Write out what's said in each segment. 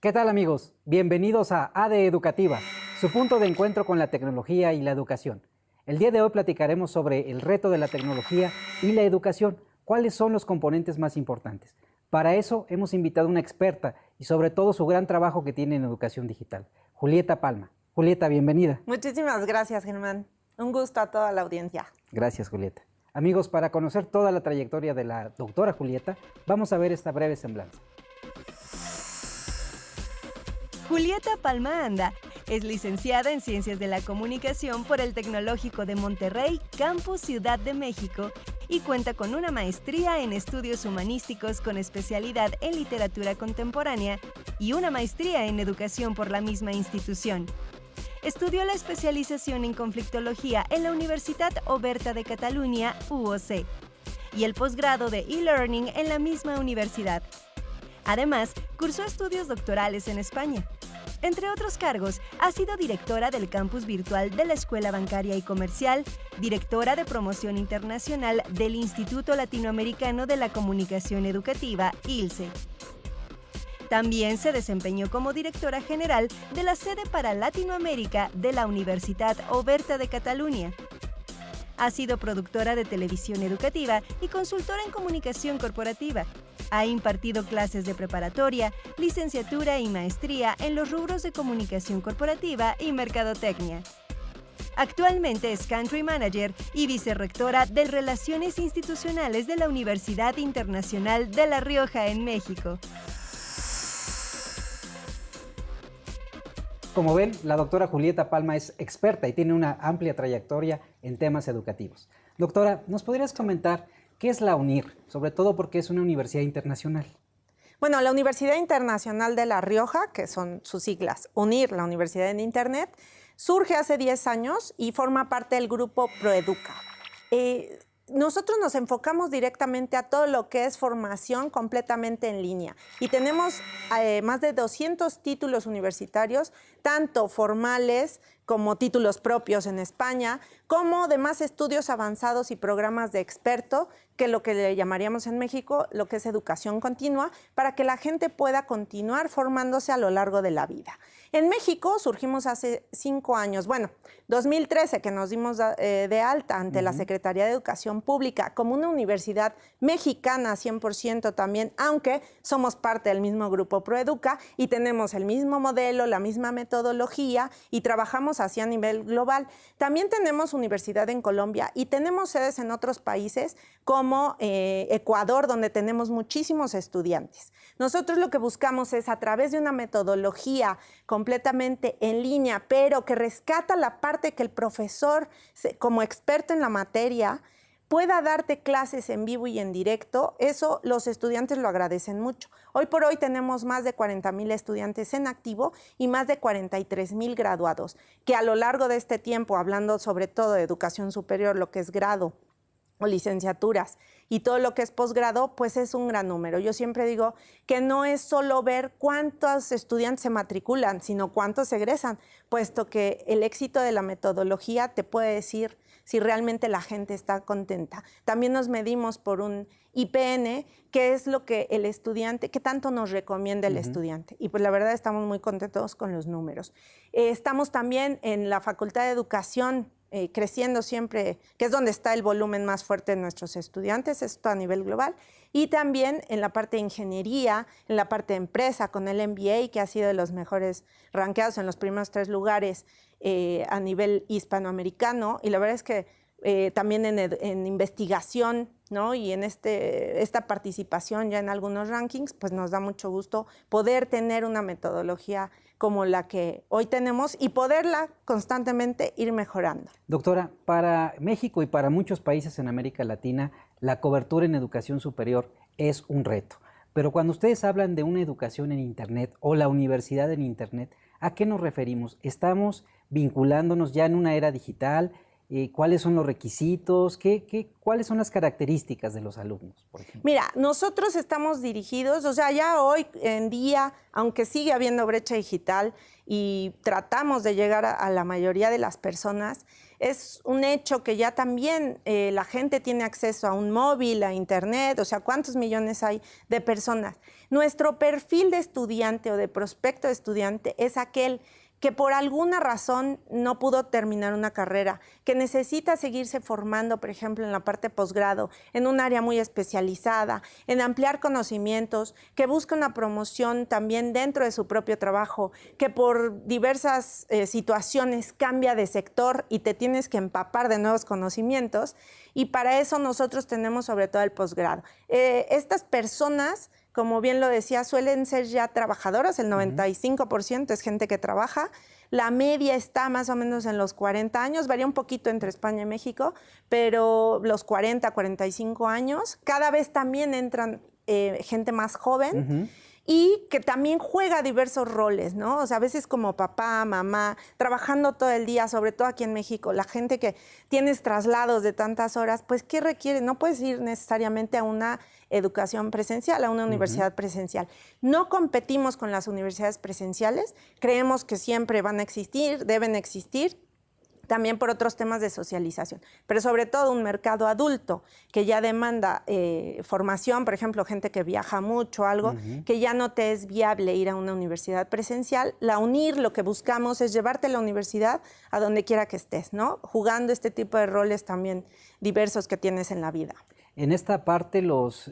¿Qué tal, amigos? Bienvenidos a AD Educativa, su punto de encuentro con la tecnología y la educación. El día de hoy platicaremos sobre el reto de la tecnología y la educación, cuáles son los componentes más importantes. Para eso hemos invitado a una experta y sobre todo su gran trabajo que tiene en educación digital, Julieta Palma. Julieta, bienvenida. Muchísimas gracias, Germán. Un gusto a toda la audiencia. Gracias, Julieta. Amigos, para conocer toda la trayectoria de la doctora Julieta, vamos a ver esta breve semblanza. Julieta Palma Anda es licenciada en Ciencias de la Comunicación por el Tecnológico de Monterrey, Campus Ciudad de México, y cuenta con una maestría en Estudios Humanísticos con especialidad en Literatura Contemporánea y una maestría en Educación por la misma institución. Estudió la especialización en Conflictología en la Universitat Oberta de Catalunya, UOC, y el posgrado de e-learning en la misma universidad. Además, cursó estudios doctorales en España. Entre otros cargos, ha sido directora del campus virtual de la Escuela Bancaria y Comercial, directora de promoción internacional del Instituto Latinoamericano de la Comunicación Educativa, ILCE. También se desempeñó como directora general de la sede para Latinoamérica de la Universitat Oberta de Catalunya. Ha sido productora de televisión educativa y consultora en comunicación corporativa. Ha impartido clases de preparatoria, licenciatura y maestría en los rubros de comunicación corporativa y mercadotecnia. Actualmente es Country Manager y vicerrectora de Relaciones Institucionales de la Universidad Internacional de La Rioja en México. Como ven, la doctora Julieta Palma es experta y tiene una amplia trayectoria en temas educativos. Doctora, ¿nos podrías comentar qué es la UNIR? Sobre todo porque es una universidad internacional. Bueno, la Universidad Internacional de La Rioja, que son sus siglas, UNIR, la Universidad en Internet, surge hace 10 años y forma parte del grupo Proeduca. Nosotros nos enfocamos directamente a todo lo que es formación completamente en línea y tenemos más de 200 títulos universitarios, tanto formales como títulos propios en España, como demás estudios avanzados y programas de experto, que lo que le llamaríamos en México lo que es educación continua, para que la gente pueda continuar formándose a lo largo de la vida. En México surgimos hace 5 años, bueno, 2013, que nos dimos de alta ante la Secretaría de Educación Pública como una universidad mexicana 100% también, aunque somos parte del mismo grupo Proeduca y tenemos el mismo modelo, la misma metodología y trabajamos así a nivel global. También tenemos universidad en Colombia y tenemos sedes en otros países como Ecuador, donde tenemos muchísimos estudiantes. Nosotros lo que buscamos es, a través de una metodología completamente en línea, pero que rescata la parte que el profesor, como experto en la materia, pueda darte clases en vivo y en directo. Eso los estudiantes lo agradecen mucho. Hoy por hoy tenemos más de 40,000 estudiantes en activo y más de 43,000 graduados, que a lo largo de este tiempo, hablando sobre todo de educación superior, lo que es grado o licenciaturas y todo lo que es posgrado, pues es un gran número. Yo siempre digo que no es solo ver cuántos estudiantes se matriculan, sino cuántos egresan, puesto que el éxito de la metodología te puede decir si realmente la gente está contenta. También nos medimos por un IPN, que es lo que el estudiante, que tanto nos recomienda el estudiante. Y pues la verdad estamos muy contentos con los números. Estamos también en la Facultad de Educación, creciendo siempre, que es donde está el volumen más fuerte de nuestros estudiantes, esto a nivel global, y también en la parte de ingeniería, en la parte de empresa, con el MBA, que ha sido de los mejores rankeados en los primeros 3 lugares a nivel hispanoamericano, y la verdad es que también en investigación, ¿no? Y en esta participación ya en algunos rankings, pues nos da mucho gusto poder tener una metodología como la que hoy tenemos y poderla constantemente ir mejorando. Doctora, para México y para muchos países en América Latina, la cobertura en educación superior es un reto. Pero cuando ustedes hablan de una educación en Internet o la universidad en Internet, ¿a qué nos referimos? ¿Estamos vinculándonos ya en una era digital? ¿Cuáles son los requisitos? ¿Cuáles son las características de los alumnos, por ejemplo? Mira, nosotros estamos dirigidos, o sea, ya hoy en día, aunque sigue habiendo brecha digital y tratamos de llegar a la mayoría de las personas, es un hecho que ya también la gente tiene acceso a un móvil, a internet, o sea, ¿cuántos millones hay de personas? Nuestro perfil de estudiante o de prospecto de estudiante es aquel que por alguna razón no pudo terminar una carrera, que necesita seguirse formando, por ejemplo, en la parte posgrado, en un área muy especializada, en ampliar conocimientos, que busca una promoción también dentro de su propio trabajo, que por diversas situaciones cambia de sector y te tienes que empapar de nuevos conocimientos, y para eso nosotros tenemos sobre todo el posgrado. Estas personas, como bien lo decía, suelen ser ya trabajadoras, el 95% es gente que trabaja. La media está más o menos en los 40 años, varía un poquito entre España y México, pero los 40, 45 años. Cada vez también entran gente más joven. Y que también juega diversos roles, ¿no? O sea, a veces como papá, mamá, trabajando todo el día, sobre todo aquí en México, la gente que tienes traslados de tantas horas, pues, ¿qué requiere? No puedes ir necesariamente a una educación presencial, a una universidad presencial. No competimos con las universidades presenciales, creemos que siempre van a existir, deben existir, también por otros temas de socialización, pero sobre todo un mercado adulto que ya demanda formación, por ejemplo, gente que viaja mucho, algo que ya no te es viable ir a una universidad presencial. La UNIR, lo que buscamos es llevarte a la universidad a donde quiera que estés, ¿no? Jugando este tipo de roles también diversos que tienes en la vida. En esta parte los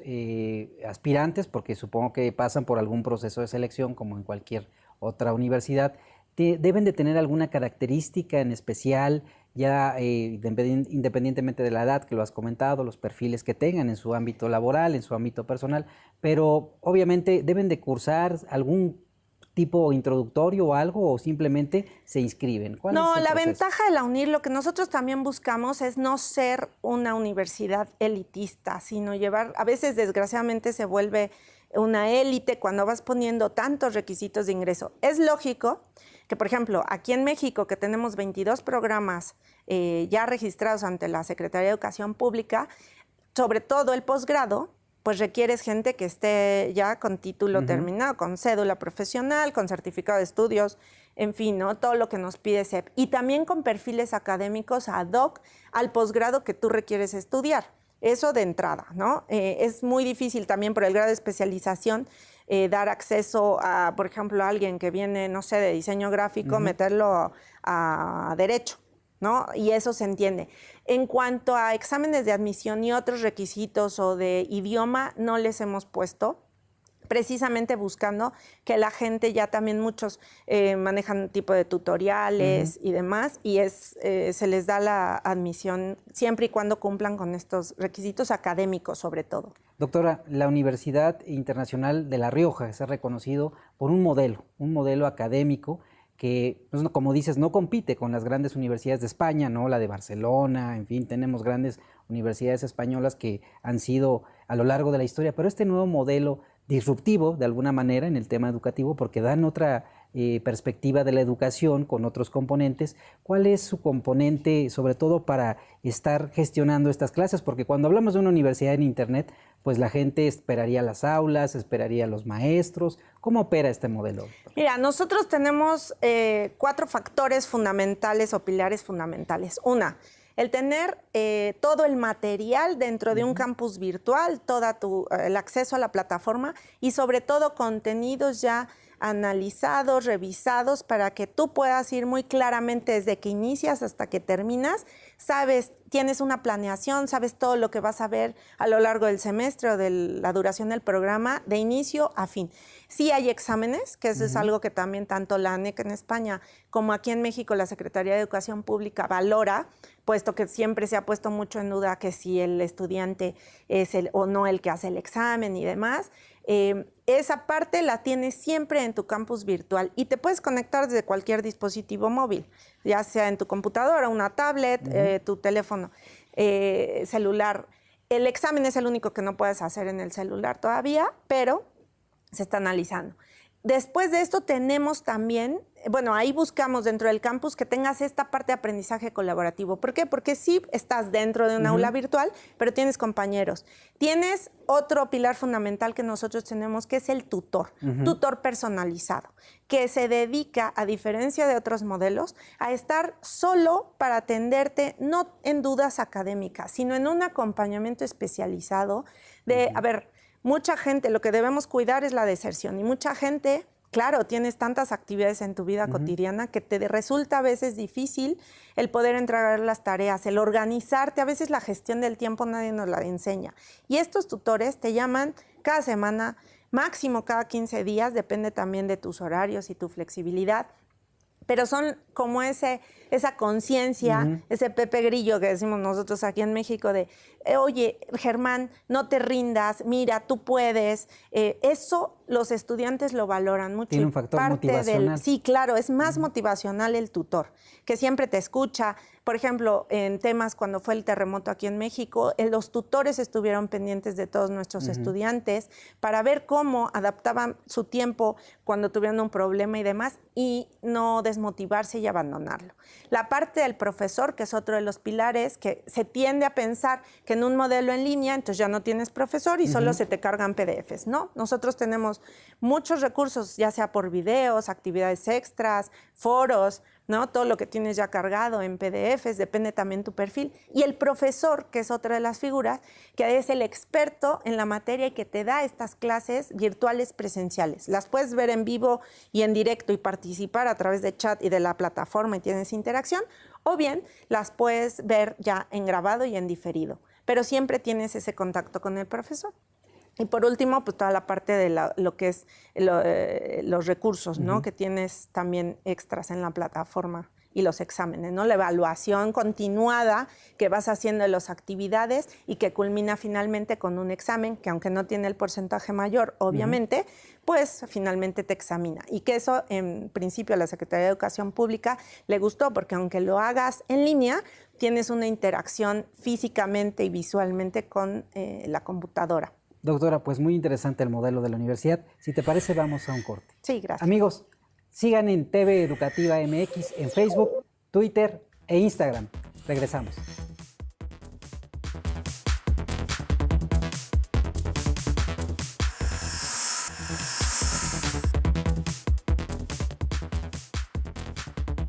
aspirantes, porque supongo que pasan por algún proceso de selección como en cualquier otra universidad, deben de tener alguna característica en especial, ya independientemente de la edad que lo has comentado, los perfiles que tengan en su ámbito laboral, en su ámbito personal, pero obviamente deben de cursar algún tipo introductorio o algo, o simplemente se inscriben. ¿Cuál No, es el la proceso? ventaja de la UNIR, lo que nosotros también buscamos es no ser una universidad elitista, sino llevar, a veces desgraciadamente se vuelve una élite cuando vas poniendo tantos requisitos de ingreso. Es lógico que, por ejemplo, aquí en México, que tenemos 22 programas ya registrados ante la Secretaría de Educación Pública, sobre todo el posgrado, pues requieres gente que esté ya con título terminado, con cédula profesional, con certificado de estudios, en fin, ¿no? Todo lo que nos pide SEP. Y también con perfiles académicos ad hoc al posgrado que tú requieres estudiar. Eso de entrada, ¿no? Es muy difícil también por el grado de especialización dar acceso a, por ejemplo, a alguien que viene, no sé, de diseño gráfico, meterlo a derecho, ¿no? Y eso se entiende. En cuanto a exámenes de admisión y otros requisitos o de idioma, no les hemos puesto, precisamente buscando que la gente, ya también muchos manejan tipo de tutoriales y demás, y se les da la admisión siempre y cuando cumplan con estos requisitos académicos sobre todo. Doctora, la Universidad Internacional de La Rioja se ha reconocido por un modelo académico que, pues, como dices, no compite con las grandes universidades de España, ¿no? La de Barcelona, en fin, tenemos grandes universidades españolas que han sido a lo largo de la historia, pero este nuevo modelo disruptivo, de alguna manera, en el tema educativo, porque dan otra perspectiva de la educación con otros componentes. ¿Cuál es su componente, sobre todo para estar gestionando estas clases? Porque cuando hablamos de una universidad en Internet, pues la gente esperaría las aulas, esperaría los maestros. ¿Cómo opera este modelo? Mira, nosotros tenemos 4 factores fundamentales o pilares fundamentales. Una, el tener todo el material dentro de un campus virtual, el acceso a la plataforma y sobre todo contenidos ya analizados, revisados, para que tú puedas ir muy claramente desde que inicias hasta que terminas. Sabes, tienes una planeación, sabes todo lo que vas a ver a lo largo del semestre o de la duración del programa, de inicio a fin. Sí hay exámenes, que eso es algo que también tanto la ANEC en España como aquí en México la Secretaría de Educación Pública valora, puesto que siempre se ha puesto mucho en duda que si el estudiante es o no el que hace el examen y demás. Esa parte la tienes siempre en tu campus virtual y te puedes conectar desde cualquier dispositivo móvil, ya sea en tu computadora, una tablet, tu teléfono celular. El examen es el único que no puedes hacer en el celular todavía, pero se está analizando. Después de esto tenemos también, bueno, ahí buscamos dentro del campus que tengas esta parte de aprendizaje colaborativo. ¿Por qué? Porque sí estás dentro de un aula virtual, pero tienes compañeros. Tienes otro pilar fundamental que nosotros tenemos, que es el tutor, tutor personalizado, que se dedica, a diferencia de otros modelos, a estar solo para atenderte, no en dudas académicas, sino en un acompañamiento especializado de, a ver, mucha gente, lo que debemos cuidar es la deserción y mucha gente, claro, tienes tantas actividades en tu vida cotidiana que te resulta a veces difícil el poder entregar las tareas, el organizarte, a veces la gestión del tiempo nadie nos la enseña. Y estos tutores te llaman cada semana, máximo cada 15 días, depende también de tus horarios y tu flexibilidad, pero son como esa conciencia, ese Pepe Grillo que decimos nosotros aquí en México de, oye, Germán, no te rindas, mira, tú puedes. Eso los estudiantes lo valoran mucho. Tiene un factor motivacional. Sí, claro, es más motivacional el tutor, que siempre te escucha. Por ejemplo, en temas cuando fue el terremoto aquí en México, los tutores estuvieron pendientes de todos nuestros estudiantes para ver cómo adaptaban su tiempo cuando tuvieron un problema y demás, y no desmotivarse y abandonarlo. La parte del profesor, que es otro de los pilares, que se tiende a pensar que en un modelo en línea, entonces ya no tienes profesor y solo se te cargan PDFs, ¿no? Nosotros tenemos muchos recursos, ya sea por videos, actividades extras, foros, ¿no? Todo lo que tienes ya cargado en PDFs, depende también tu perfil. Y el profesor, que es otra de las figuras, que es el experto en la materia y que te da estas clases virtuales presenciales. Las puedes ver en vivo y en directo y participar a través de chat y de la plataforma y tienes interacción, o bien las puedes ver ya en grabado y en diferido. Pero siempre tienes ese contacto con el profesor. Y por último, pues toda la parte de lo que es los recursos, ¿no? Que tienes también extras en la plataforma y los exámenes, ¿no? La evaluación continuada que vas haciendo de las actividades y que culmina finalmente con un examen que, aunque no tiene el porcentaje mayor, obviamente, pues finalmente te examina. Y que eso, en principio, a la Secretaría de Educación Pública le gustó, porque aunque lo hagas en línea, tienes una interacción físicamente y visualmente con la computadora. Doctora, pues muy interesante el modelo de la universidad. Si te parece, vamos a un corte. Sí, gracias. Amigos, sigan en TV Educativa MX en Facebook, Twitter e Instagram. Regresamos.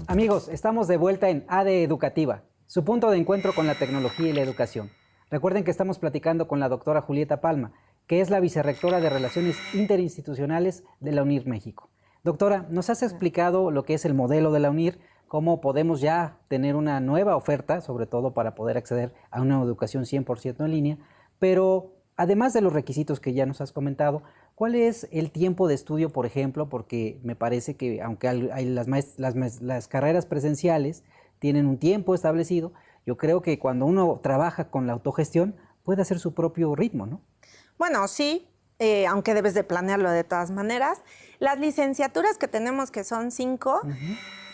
Amigos, estamos de vuelta en ADE Educativa, su punto de encuentro con la tecnología y la educación. Recuerden que estamos platicando con la doctora Julieta Palma, que es la vicerrectora de Relaciones Interinstitucionales de la UNIR México. Doctora, nos has explicado lo que es el modelo de la UNIR, cómo podemos ya tener una nueva oferta, sobre todo para poder acceder a una educación 100% en línea, pero además de los requisitos que ya nos has comentado, ¿cuál es el tiempo de estudio, por ejemplo? Porque me parece que aunque hay las carreras presenciales tienen un tiempo establecido, yo creo que cuando uno trabaja con la autogestión puede hacer su propio ritmo, ¿no? Bueno, sí, aunque debes de planearlo de todas maneras. Las licenciaturas que tenemos, que son 5,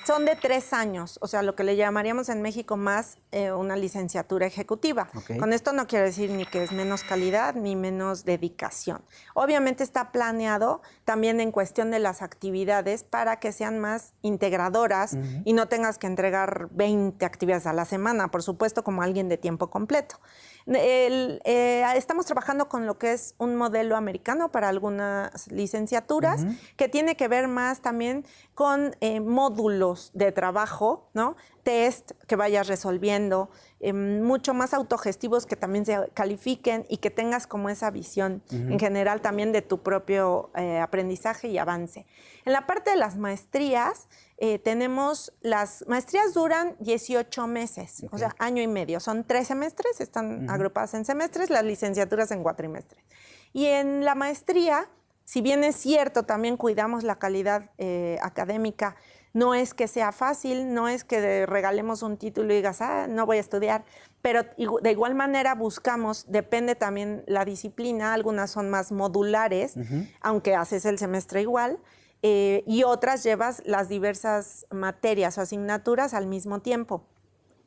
son de 3 años, o sea, lo que le llamaríamos en México más una licenciatura ejecutiva. Okay. Con esto no quiero decir ni que es menos calidad ni menos dedicación. Obviamente está planeado también en cuestión de las actividades para que sean más integradoras y no tengas que entregar 20 actividades a la semana, por supuesto, como alguien de tiempo completo. Estamos trabajando con lo que es un modelo americano para algunas licenciaturas que tiene que ver más también con módulos de trabajo, ¿no? Test que vayas resolviendo, mucho más autogestivos que también se califiquen y que tengas como esa visión en general también de tu propio aprendizaje y avance. En la parte de las maestrías, las maestrías duran 18 meses, o sea, año y medio. Son 3 semestres, están agrupadas en semestres, las licenciaturas en cuatrimestres. Y en la maestría, si bien es cierto, también cuidamos la calidad académica. No es que sea fácil, no es que regalemos un título y digas, no voy a estudiar, pero de igual manera buscamos, depende también la disciplina, algunas son más modulares, aunque haces el semestre igual, y otras llevas las diversas materias o asignaturas al mismo tiempo.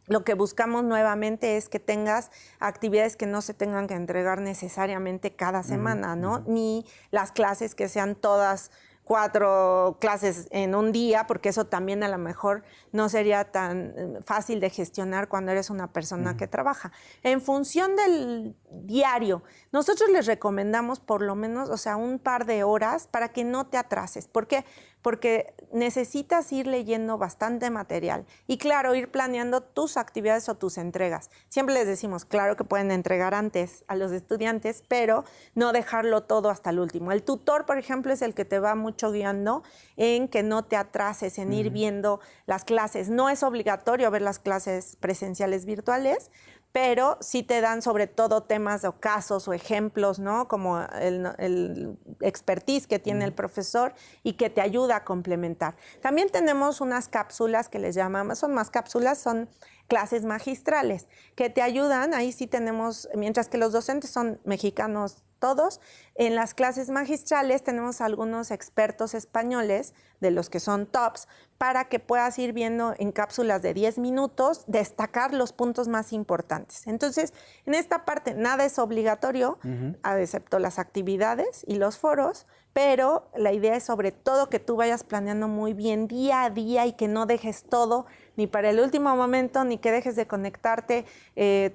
Lo que buscamos nuevamente es que tengas actividades que no se tengan que entregar necesariamente cada semana, ¿no? Ni las clases que sean todas 4 clases en un día, porque eso también a lo mejor no sería tan fácil de gestionar cuando eres una persona que trabaja. En función del diario, nosotros les recomendamos por lo menos, o sea, un par de horas para que no te atrases. ¿Por qué? Porque necesitas ir leyendo bastante material y, claro, ir planeando tus actividades o tus entregas. Siempre les decimos, claro que pueden entregar antes a los estudiantes, pero no dejarlo todo hasta el último. El tutor, por ejemplo, es el que te va mucho guiando en que no te atrases, en ir viendo las clases. No es obligatorio ver las clases presenciales virtuales, pero sí te dan sobre todo temas o casos o ejemplos, ¿no? Como el expertise que tiene el profesor y que te ayuda a complementar. También tenemos unas cápsulas que les llamamos, son más cápsulas, son clases magistrales, que te ayudan, ahí sí tenemos, mientras que los docentes son mexicanos todos, en las clases magistrales tenemos algunos expertos españoles, de los que son tops, para que puedas ir viendo en cápsulas de 10 minutos, destacar los puntos más importantes. Entonces, en esta parte nada es obligatorio, excepto las actividades y los foros, pero la idea es sobre todo que tú vayas planeando muy bien día a día y que no dejes todo ni para el último momento, ni que dejes de conectarte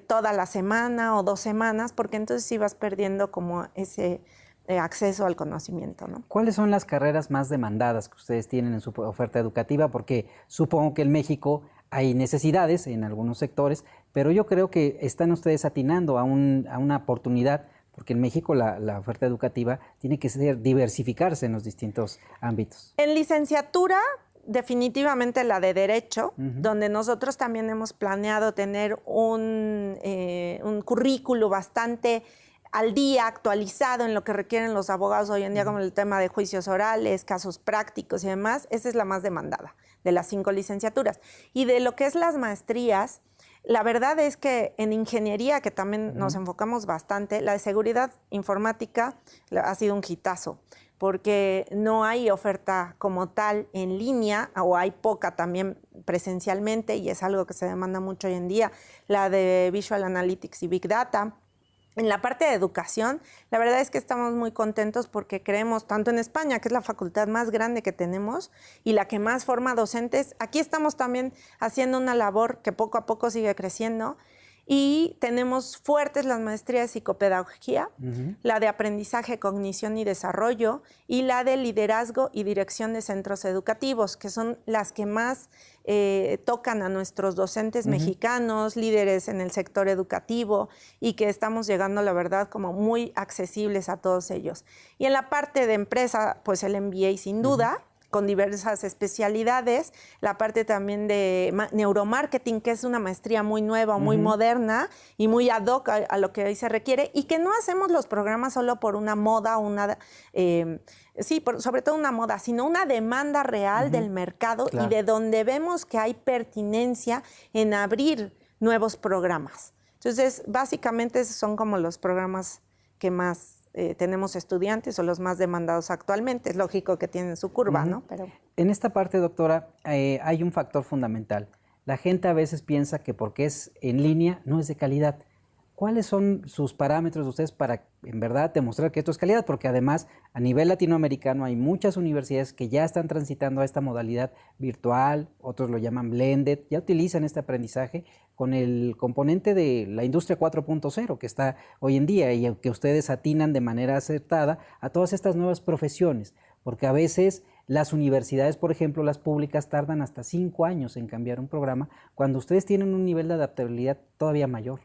toda la semana o 2 semanas, porque entonces sí vas perdiendo como ese acceso al conocimiento, ¿no? ¿Cuáles son las carreras más demandadas que ustedes tienen en su oferta educativa? Porque supongo que en México hay necesidades en algunos sectores, pero yo creo que están ustedes atinando a una oportunidad, porque en México la oferta educativa tiene que diversificarse en los distintos ámbitos. En licenciatura, definitivamente la de Derecho, donde nosotros también hemos planeado tener un currículo bastante al día, actualizado en lo que requieren los abogados hoy en día, como el tema de juicios orales, casos prácticos y demás. Esa es la más demandada de las 5 licenciaturas. Y de lo que es las maestrías, la verdad es que en ingeniería, que también nos enfocamos bastante, la de seguridad informática ha sido un hitazo, porque no hay oferta como tal en línea, o hay poca también presencialmente, y es algo que se demanda mucho hoy en día. La de Visual Analytics y Big Data. En la parte de educación, la verdad es que estamos muy contentos porque creemos, tanto en España, que es la facultad más grande que tenemos y la que más forma docentes, aquí estamos también haciendo una labor que poco a poco sigue creciendo, y tenemos fuertes las maestrías de psicopedagogía, la de aprendizaje, cognición y desarrollo, y la de liderazgo y dirección de centros educativos, que son las que más tocan a nuestros docentes mexicanos, líderes en el sector educativo, y que estamos llegando, la verdad, como muy accesibles a todos ellos. Y en la parte de empresa, pues el MBA sin duda, con diversas especialidades, la parte también de neuromarketing, que es una maestría muy nueva, muy moderna y muy ad hoc a lo que hoy se requiere, y que no hacemos los programas solo por una moda, sobre todo una moda, sino una demanda real del mercado, y de donde vemos que hay pertinencia en abrir nuevos programas. Entonces, básicamente esos son como los programas que más tenemos estudiantes, o los más demandados actualmente. Es lógico que tienen su curva, ¿no? Pero en esta parte, doctora, hay un factor fundamental. La gente a veces piensa que porque es en línea no es de calidad. ¿Cuáles son sus parámetros de ustedes para, en verdad, demostrar que esto es calidad? Porque además, a nivel latinoamericano hay muchas universidades que ya están transitando a esta modalidad virtual, otros lo llaman blended, ya utilizan este aprendizaje con el componente de la industria 4.0 que está hoy en día, y que ustedes atinan de manera acertada a todas estas nuevas profesiones, porque a veces las universidades, por ejemplo, las públicas, tardan hasta 5 años en cambiar un programa, cuando ustedes tienen un nivel de adaptabilidad todavía mayor.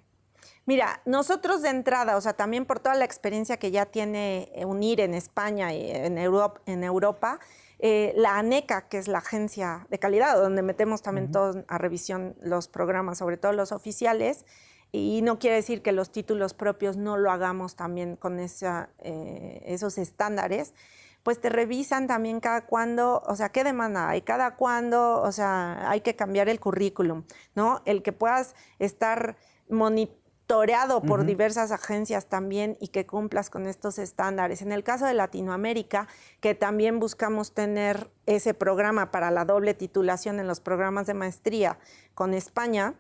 Mira, nosotros de entrada, o sea, también por toda la experiencia que ya tiene UNIR en España y en Europa, la ANECA, que es la agencia de calidad, donde metemos también todos a revisión los programas, sobre todo los oficiales, y no quiere decir que los títulos propios no lo hagamos también con esos estándares, pues te revisan también cada cuándo, o sea, qué demanda hay, cada cuándo, o sea, hay que cambiar el currículum, ¿no? El que puedas estar monitoreado por diversas agencias también, y que cumplas con estos estándares. En el caso de Latinoamérica, que también buscamos tener ese programa para la doble titulación en los programas de maestría con España,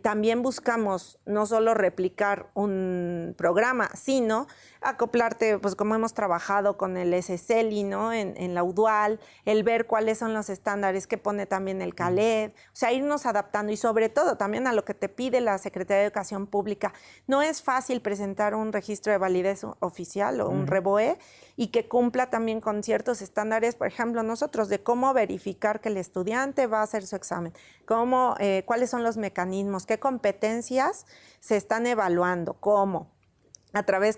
también buscamos no solo replicar un programa, sino acoplarte, pues como hemos trabajado con el SSLI, ¿no? En la UDUAL, el ver cuáles son los estándares que pone también el CALED, o sea, irnos adaptando y sobre todo también a lo que te pide la Secretaría de Educación Pública. No es fácil presentar un registro de validez oficial o un REVOE y que cumpla también con ciertos estándares, por ejemplo, nosotros, de cómo verificar que el estudiante va a hacer su examen, cuáles son los mecanismos, qué competencias se están evaluando, cómo.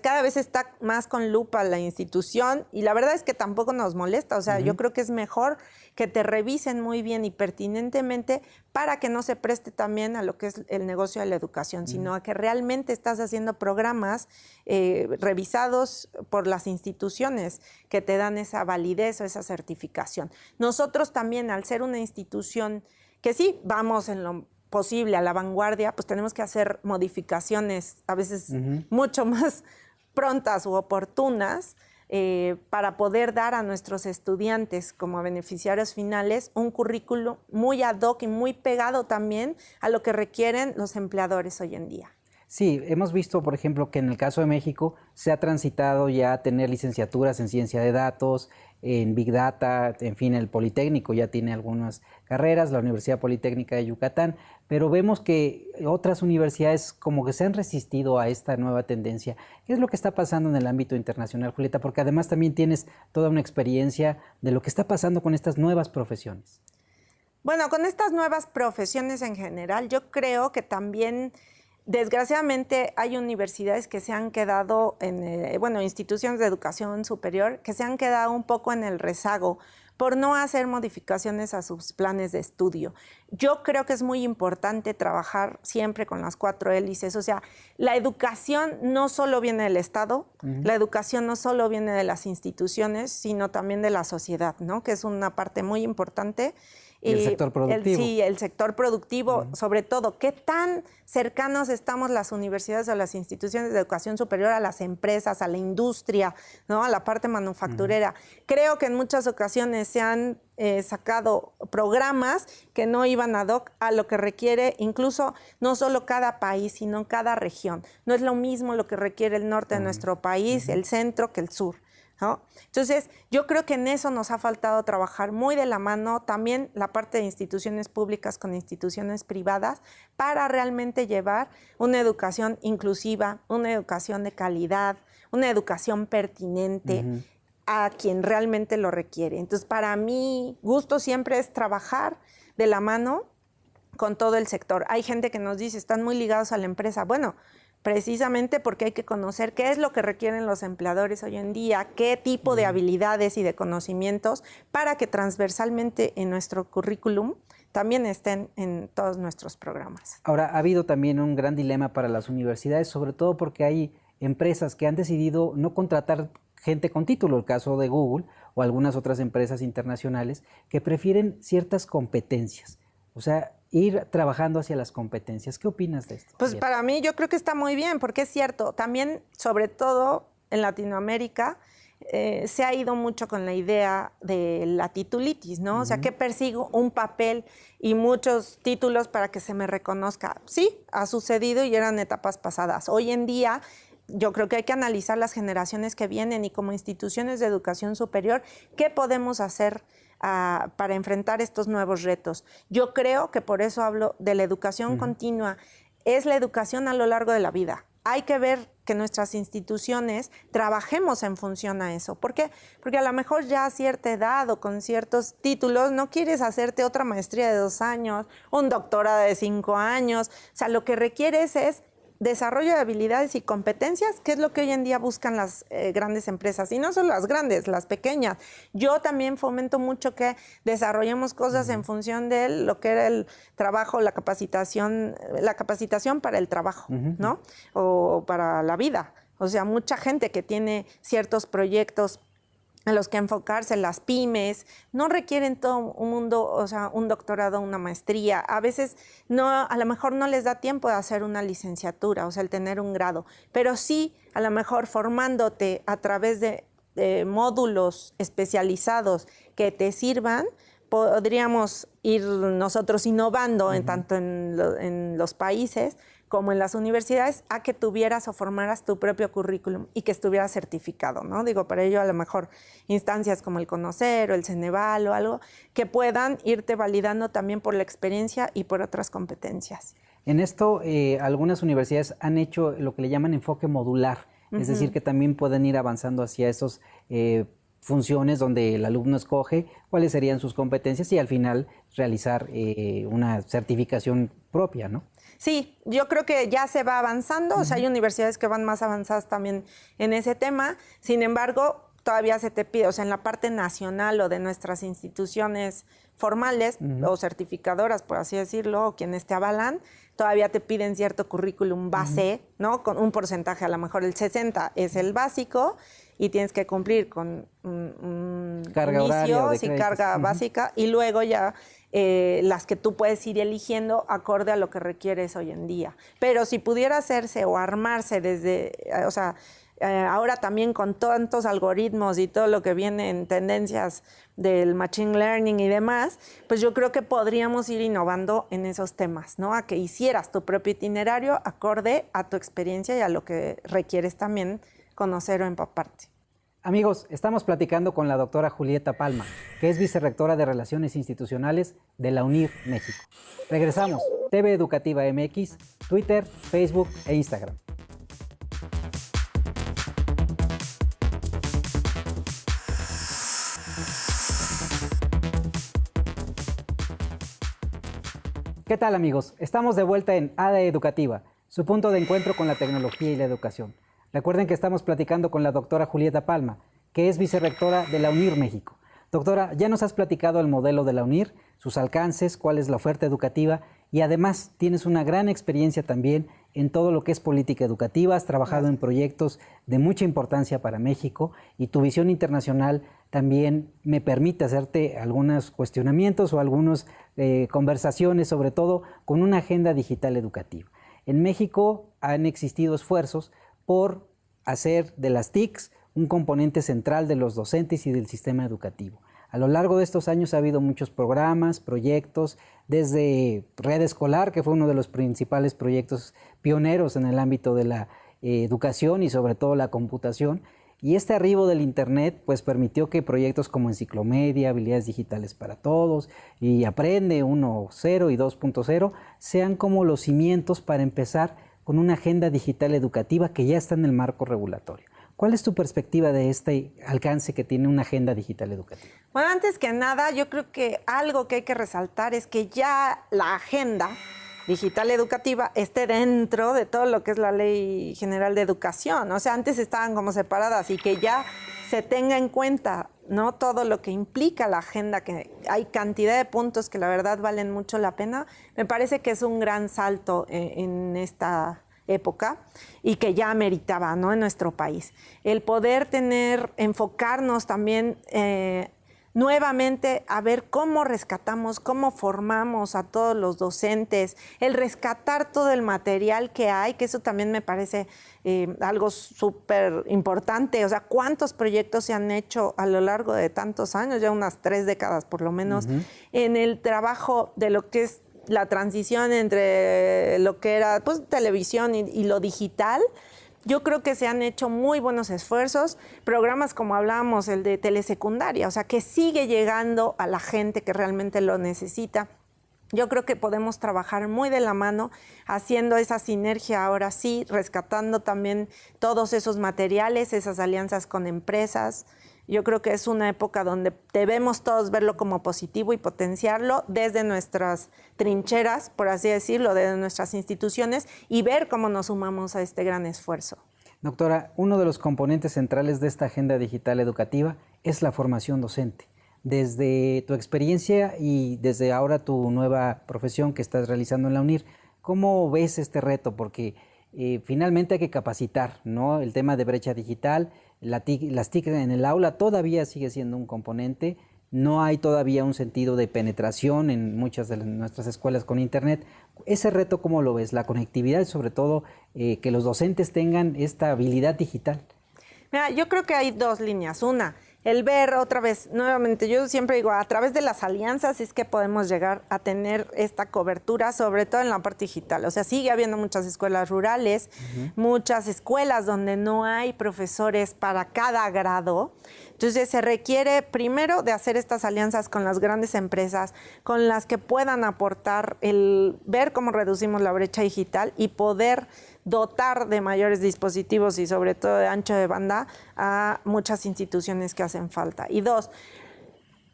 Cada vez está más con lupa la institución y la verdad es que tampoco nos molesta, o sea, yo creo que es mejor que te revisen muy bien y pertinentemente para que no se preste también a lo que es el negocio de la educación, sino a que realmente estás haciendo programas revisados por las instituciones que te dan esa validez o esa certificación. Nosotros también, al ser una institución que sí vamos en lo posible a la vanguardia, pues tenemos que hacer modificaciones a veces mucho más prontas u oportunas para poder dar a nuestros estudiantes como beneficiarios finales un currículo muy ad hoc y muy pegado también a lo que requieren los empleadores hoy en día. Sí, hemos visto, por ejemplo, que en el caso de México se ha transitado ya a tener licenciaturas en ciencia de datos, en Big Data, en fin, el Politécnico ya tiene algunas carreras, la Universidad Politécnica de Yucatán, pero vemos que otras universidades como que se han resistido a esta nueva tendencia. ¿Qué es lo que está pasando en el ámbito internacional, Julieta? Porque además también tienes toda una experiencia de lo que está pasando con estas nuevas profesiones. Bueno, con estas nuevas profesiones en general, yo creo que también desgraciadamente hay universidades que se han quedado instituciones de educación superior que se han quedado un poco en el rezago por no hacer modificaciones a sus planes de estudio. Yo creo que es muy importante trabajar siempre con las 4 hélices, o sea, la educación no solo viene del Estado, la educación no solo viene de las instituciones, sino también de la sociedad, ¿no? Que es una parte muy importante. Y el sector productivo. El sector productivo, sobre todo. ¿Qué tan cercanos estamos las universidades o las instituciones de educación superior a las empresas, a la industria, ¿no? A la parte manufacturera? Creo que en muchas ocasiones se han sacado programas que no iban ad hoc a lo que requiere incluso no solo cada país, sino cada región. No es lo mismo lo que requiere el norte de nuestro país, el centro, que el sur, ¿no? Entonces, yo creo que en eso nos ha faltado trabajar muy de la mano también la parte de instituciones públicas con instituciones privadas para realmente llevar una educación inclusiva, una educación de calidad, una educación pertinente a quien realmente lo requiere. Entonces, para mí, gusto siempre es trabajar de la mano con todo el sector. Hay gente que nos dice, están muy ligados a la empresa. Bueno, precisamente porque hay que conocer qué es lo que requieren los empleadores hoy en día, qué tipo de habilidades y de conocimientos para que transversalmente en nuestro currículum también estén en todos nuestros programas. Ahora, ha habido también un gran dilema para las universidades, sobre todo porque hay empresas que han decidido no contratar gente con título, el caso de Google o algunas otras empresas internacionales que prefieren ciertas competencias, o sea, ir trabajando hacia las competencias. ¿Qué opinas de esto? Pues para mí yo creo que está muy bien, porque es cierto, también, sobre todo en Latinoamérica, se ha ido mucho con la idea de la titulitis, ¿no? O sea, que persigo un papel y muchos títulos para que se me reconozca. Sí, ha sucedido y eran etapas pasadas. Hoy en día yo creo que hay que analizar las generaciones que vienen y como instituciones de educación superior, ¿qué podemos hacer para enfrentar estos nuevos retos? Yo creo que por eso hablo de la educación continua. Es la educación a lo largo de la vida. Hay que ver que nuestras instituciones trabajemos en función a eso. ¿Por qué? Porque a lo mejor ya a cierta edad o con ciertos títulos no quieres hacerte otra maestría de 2 años, un doctorado de 5 años. O sea, lo que requieres es desarrollo de habilidades y competencias, que es lo que hoy en día buscan las grandes empresas, y no solo las grandes, las pequeñas. Yo también fomento mucho que desarrollemos cosas en función de lo que era el trabajo, la capacitación para el trabajo, ¿no? O para la vida. O sea, mucha gente que tiene ciertos proyectos en los que enfocarse, las pymes, no requieren todo un mundo, o sea, un doctorado, una maestría. A veces a lo mejor no les da tiempo de hacer una licenciatura, o sea, el tener un grado, pero sí, a lo mejor formándote a través de módulos especializados que te sirvan, podríamos ir nosotros innovando tanto en los países como en las universidades, a que tuvieras o formaras tu propio currículum y que estuviera certificado, ¿no? Digo, para ello a lo mejor instancias como el Conocer o el Ceneval o algo, que puedan irte validando también por la experiencia y por otras competencias. En esto, algunas universidades han hecho lo que le llaman enfoque modular, es decir, que también pueden ir avanzando hacia esos funciones donde el alumno escoge cuáles serían sus competencias y al final realizar una certificación propia, ¿no? Sí, yo creo que ya se va avanzando, o sea, hay universidades que van más avanzadas también en ese tema, sin embargo, todavía se te pide, o sea, en la parte nacional o de nuestras instituciones formales o certificadoras, por así decirlo, o quienes te avalan, todavía te piden cierto currículum base, ¿no? Con un porcentaje, a lo mejor el 60 es el básico y tienes que cumplir con carga horaria, y carga básica, y luego ya las que tú puedes ir eligiendo acorde a lo que requieres hoy en día. Pero si pudiera hacerse o armarse desde, o sea, ahora también con tantos algoritmos y todo lo que viene en tendencias del machine learning y demás, pues yo creo que podríamos ir innovando en esos temas, ¿no? A que hicieras tu propio itinerario acorde a tu experiencia y a lo que requieres también conocer o empaparte. Amigos, estamos platicando con la doctora Julieta Palma, que es vicerrectora de Relaciones Institucionales de la UNIR México. Regresamos, TV Educativa MX, Twitter, Facebook e Instagram. ¿Qué tal, amigos? Estamos de vuelta en ADE Educativa, su punto de encuentro con la tecnología y la educación. Recuerden que estamos platicando con la doctora Julieta Palma, que es vicerrectora de la UNIR México. Doctora, ya nos has platicado el modelo de la UNIR, sus alcances, cuál es la oferta educativa y además tienes una gran experiencia también en todo lo que es política educativa, has trabajado en proyectos de mucha importancia para México y tu visión internacional también me permite hacerte algunos cuestionamientos o algunas conversaciones, sobre todo con una agenda digital educativa. En México han existido esfuerzos por hacer de las TICs un componente central de los docentes y del sistema educativo. A lo largo de estos años ha habido muchos programas, proyectos, desde Red Escolar, que fue uno de los principales proyectos pioneros en el ámbito de la educación y sobre todo la computación. Y este arribo del Internet pues permitió que proyectos como Enciclomedia, Habilidades Digitales para Todos y Aprende 1.0 y 2.0 sean como los cimientos para empezar con una agenda digital educativa que ya está en el marco regulatorio. ¿Cuál es tu perspectiva de este alcance que tiene una agenda digital educativa? Bueno, antes que nada, yo creo que algo que hay que resaltar es que ya la agenda digital educativa esté dentro de todo lo que es la Ley General de Educación. O sea, antes estaban como separadas y que ya se tenga en cuenta, ¿no?, todo lo que implica la agenda, que hay cantidad de puntos que la verdad valen mucho la pena. Me parece que es un gran salto en esta época y que ya meritaba, ¿no?, en nuestro país. El poder enfocarnos también nuevamente a ver cómo rescatamos, cómo formamos a todos los docentes, el rescatar todo el material que hay, que eso también me parece algo súper importante. O sea, ¿cuántos proyectos se han hecho a lo largo de tantos años? Ya unas 3 décadas por lo menos, en el trabajo de lo que es la transición entre lo que era pues televisión y lo digital. Yo creo que se han hecho muy buenos esfuerzos, programas como hablábamos, el de telesecundaria, o sea, que sigue llegando a la gente que realmente lo necesita. Yo creo que podemos trabajar muy de la mano, haciendo esa sinergia ahora sí, rescatando también todos esos materiales, esas alianzas con empresas. Yo creo que es una época donde debemos todos verlo como positivo y potenciarlo desde nuestras trincheras, por así decirlo, desde nuestras instituciones y ver cómo nos sumamos a este gran esfuerzo. Doctora, uno de los componentes centrales de esta agenda digital educativa es la formación docente. Desde tu experiencia y desde ahora tu nueva profesión que estás realizando en la UNIR, ¿cómo ves este reto? Porque finalmente hay que capacitar, ¿no? El tema de brecha digital, las TIC en el aula todavía sigue siendo un componente, no hay todavía un sentido de penetración en muchas de nuestras escuelas con Internet. Ese reto, ¿cómo lo ves? La conectividad y sobre todo que los docentes tengan esta habilidad digital. Mira, yo creo que hay dos líneas. Una, el ver otra vez, nuevamente, yo siempre digo, a través de las alianzas es que podemos llegar a tener esta cobertura, sobre todo en la parte digital. O sea, sigue habiendo muchas escuelas rurales, muchas escuelas donde no hay profesores para cada grado. Entonces, se requiere primero de hacer estas alianzas con las grandes empresas, con las que puedan aportar el ver cómo reducimos la brecha digital y poder dotar de mayores dispositivos y sobre todo de ancho de banda a muchas instituciones que hacen falta. Y dos,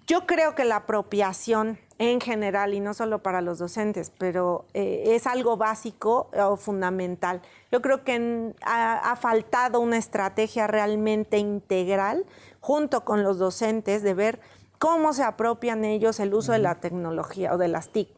yo creo que la apropiación en general, y no solo para los docentes, pero es algo básico o fundamental. Yo creo que ha faltado una estrategia realmente integral junto con los docentes de ver cómo se apropian ellos el uso de la tecnología o de las TIC.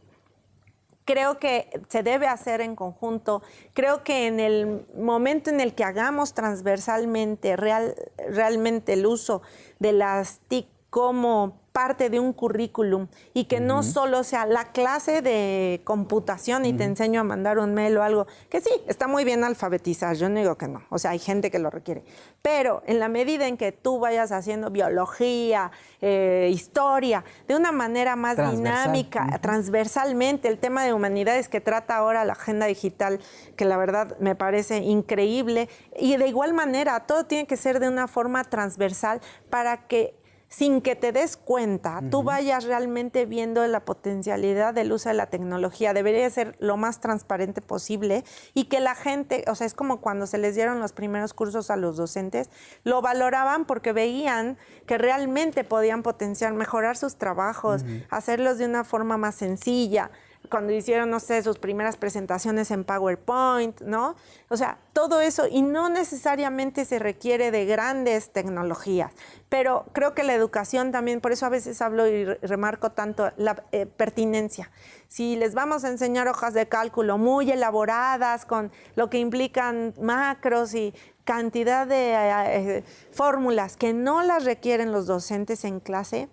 Creo que se debe hacer en conjunto. Creo que en el momento en el que hagamos transversalmente realmente el uso de las TIC como parte de un currículum y que no solo sea la clase de computación y te enseño a mandar un mail o algo, que sí, está muy bien alfabetizar, yo no digo que no, o sea, hay gente que lo requiere, pero en la medida en que tú vayas haciendo biología, historia, de una manera más dinámica, transversalmente, el tema de humanidades que trata ahora la agenda digital, que la verdad me parece increíble, y de igual manera, todo tiene que ser de una forma transversal para que sin que te des cuenta, tú vayas realmente viendo la potencialidad del uso de la tecnología. Debería ser lo más transparente posible y que la gente, o sea, es como cuando se les dieron los primeros cursos a los docentes, lo valoraban porque veían que realmente podían potenciar, mejorar sus trabajos, hacerlos de una forma más sencilla. Cuando hicieron, no sé, sus primeras presentaciones en PowerPoint, ¿no? O sea, todo eso, y no necesariamente se requiere de grandes tecnologías, pero creo que la educación también, por eso a veces hablo y remarco tanto la pertinencia. Si les vamos a enseñar hojas de cálculo muy elaboradas, con lo que implican macros y cantidad de fórmulas que no las requieren los docentes en clase,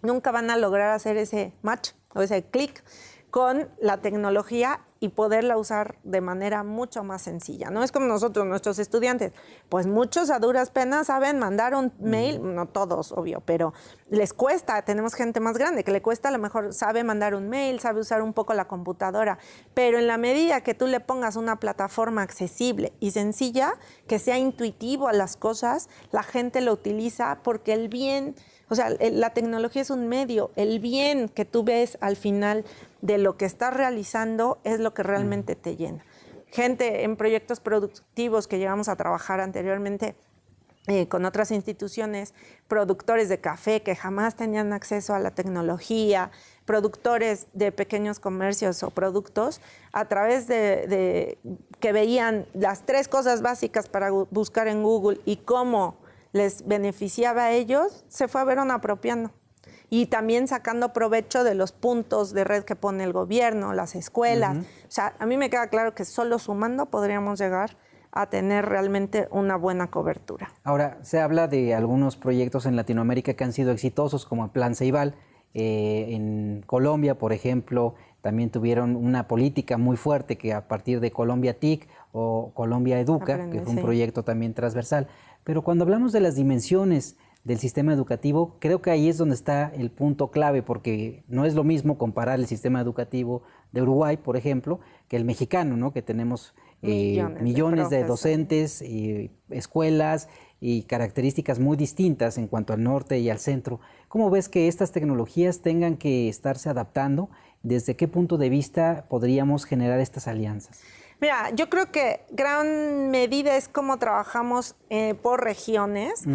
nunca van a lograr hacer ese match o ese clic con la tecnología y poderla usar de manera mucho más sencilla. No es como nosotros, nuestros estudiantes, pues muchos a duras penas saben mandar un mail, no todos, obvio, pero les cuesta, tenemos gente más grande que le cuesta, a lo mejor sabe mandar un mail, sabe usar un poco la computadora, pero en la medida que tú le pongas una plataforma accesible y sencilla, que sea intuitivo a las cosas, la gente lo utiliza porque el bien, o sea, la tecnología es un medio, el bien que tú ves al final de lo que estás realizando es lo que realmente te llena. Gente en proyectos productivos que llevamos a trabajar anteriormente con otras instituciones, productores de café que jamás tenían acceso a la tecnología, productores de pequeños comercios o productos, a través de que veían las 3 cosas básicas para buscar en Google y cómo les beneficiaba a ellos, se fueron apropiando. Y también sacando provecho de los puntos de red que pone el gobierno, las escuelas. O sea, a mí me queda claro que solo sumando podríamos llegar a tener realmente una buena cobertura. Ahora, se habla de algunos proyectos en Latinoamérica que han sido exitosos, como el Plan Ceibal. En Colombia, por ejemplo, también tuvieron una política muy fuerte que a partir de Colombia TIC o Colombia Educa, que fue un proyecto también transversal. Pero cuando hablamos de las dimensiones del sistema educativo, creo que ahí es donde está el punto clave, porque no es lo mismo comparar el sistema educativo de Uruguay, por ejemplo, que el mexicano, ¿no? Que tenemos millones de docentes, escuelas y características muy distintas en cuanto al norte y al centro. ¿Cómo ves que estas tecnologías tengan que estarse adaptando? ¿Desde qué punto de vista podríamos generar estas alianzas? Mira, yo creo que gran medida es cómo trabajamos por regiones.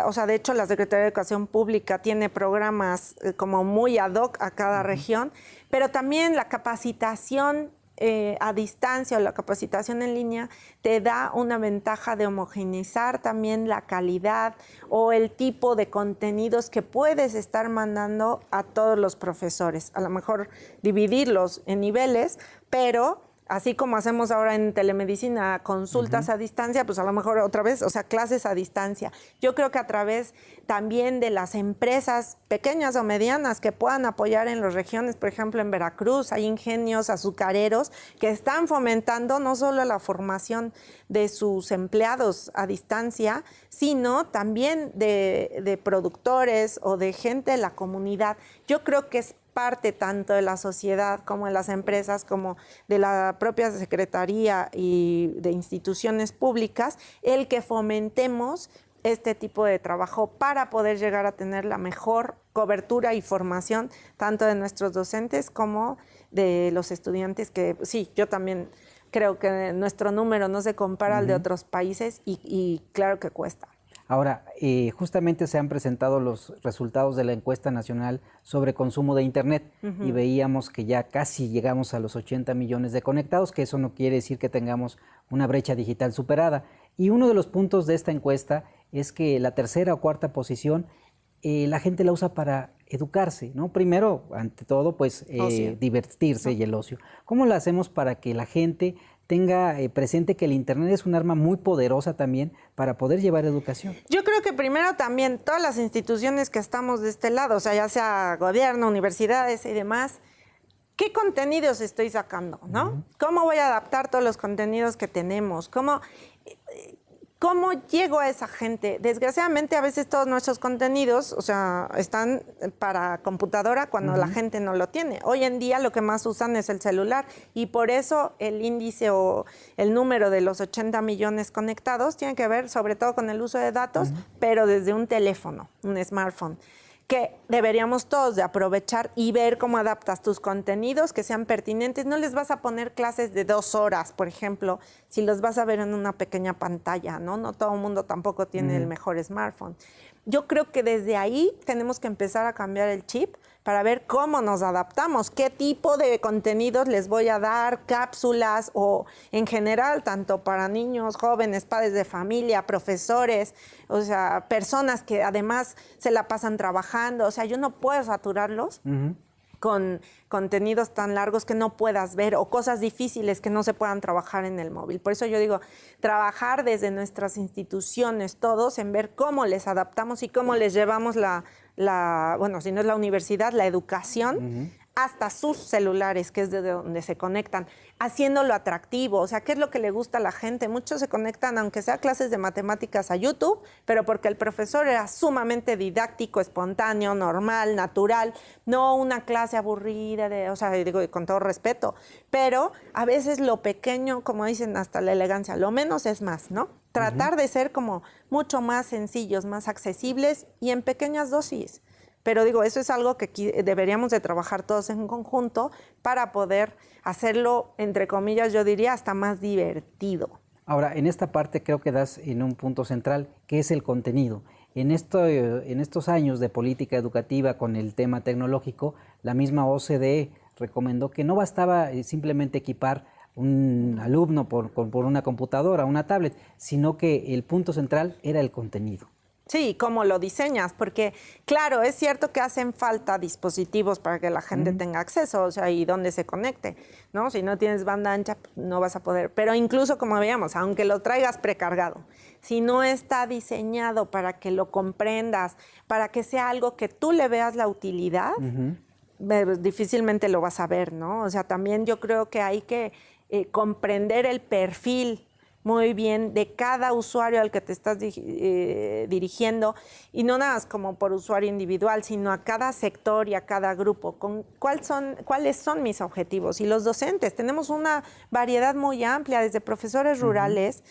O sea, de hecho, la Secretaría de Educación Pública tiene programas como muy ad hoc a cada región, pero también la capacitación a distancia o la capacitación en línea te da una ventaja de homogeneizar también la calidad o el tipo de contenidos que puedes estar mandando a todos los profesores. A lo mejor dividirlos en niveles, pero Así como hacemos ahora en telemedicina consultas a distancia, pues a lo mejor otra vez, o sea, clases a distancia. Yo creo que a través también de las empresas pequeñas o medianas que puedan apoyar en las regiones, por ejemplo, en Veracruz hay ingenios azucareros que están fomentando no solo la formación de sus empleados a distancia, sino también de productores o de gente de la comunidad. Yo creo que es parte tanto de la sociedad como de las empresas, como de la propia Secretaría y de instituciones públicas, el que fomentemos este tipo de trabajo para poder llegar a tener la mejor cobertura y formación tanto de nuestros docentes como de los estudiantes, que sí, yo también creo que nuestro número no se compara al de otros países y claro que cuesta. Ahora, justamente se han presentado los resultados de la encuesta nacional sobre consumo de Internet y veíamos que ya casi llegamos a los 80 millones de conectados, que eso no quiere decir que tengamos una brecha digital superada. Y uno de los puntos de esta encuesta es que la tercera o cuarta posición la gente la usa para educarse, ¿no? Primero, ante todo, pues divertirse y el ocio. ¿Cómo lo hacemos para que la gente tenga presente que el Internet es un arma muy poderosa también para poder llevar educación? Yo creo que primero también todas las instituciones que estamos de este lado, o sea, ya sea gobierno, universidades y demás, ¿qué contenidos estoy sacando, no? ¿Cómo voy a adaptar todos los contenidos que tenemos? ¿Cómo llego a esa gente? Desgraciadamente, a veces todos nuestros contenidos, o sea, están para computadora cuando la gente no lo tiene. Hoy en día lo que más usan es el celular y por eso el índice o el número de los 80 millones conectados tiene que ver sobre todo con el uso de datos, pero desde un teléfono, un smartphone, que deberíamos todos de aprovechar y ver cómo adaptas tus contenidos que sean pertinentes. No les vas a poner clases de 2 horas, por ejemplo, si los vas a ver en una pequeña pantalla, ¿no? No todo el mundo tampoco tiene el mejor smartphone. Yo creo que desde ahí tenemos que empezar a cambiar el chip para ver cómo nos adaptamos, qué tipo de contenidos les voy a dar, cápsulas o en general, tanto para niños, jóvenes, padres de familia, profesores, o sea, personas que además se la pasan trabajando. O sea, yo no puedo saturarlos con contenidos tan largos que no puedas ver o cosas difíciles que no se puedan trabajar en el móvil. Por eso yo digo, trabajar desde nuestras instituciones todos en ver cómo les adaptamos y cómo les llevamos bueno, si no es la universidad, la educación hasta sus celulares, que es de donde se conectan, haciéndolo atractivo. O sea, ¿qué es lo que le gusta a la gente? Muchos se conectan, aunque sea clases de matemáticas, a YouTube, pero porque el profesor era sumamente didáctico, espontáneo, normal, natural, no una clase aburrida, o sea, digo, con todo respeto, pero a veces lo pequeño, como dicen, hasta la elegancia, lo menos es más, ¿no? Tratar de ser como mucho más sencillos, más accesibles y en pequeñas dosis. Pero digo, eso es algo que deberíamos de trabajar todos en conjunto para poder hacerlo, entre comillas, yo diría, hasta más divertido. Ahora, en esta parte creo que das en un punto central, que es el contenido. En estos años de política educativa con el tema tecnológico, la misma OCDE recomendó que no bastaba simplemente equipar un alumno por una computadora, una tablet, sino que el punto central era el contenido. Sí, cómo lo diseñas, porque claro, es cierto que hacen falta dispositivos para que la gente tenga acceso, o sea, y dónde se conecte, ¿no? Si no tienes banda ancha, no vas a poder. Pero incluso, como veíamos, aunque lo traigas precargado, si no está diseñado para que lo comprendas, para que sea algo que tú le veas la utilidad, difícilmente lo vas a ver, ¿no? O sea, también yo creo que hay que comprender el perfil muy bien de cada usuario al que te estás dirigiendo, y no nada más como por usuario individual, sino a cada sector y a cada grupo, cuáles son mis objetivos. Y los docentes, tenemos una variedad muy amplia, desde profesores rurales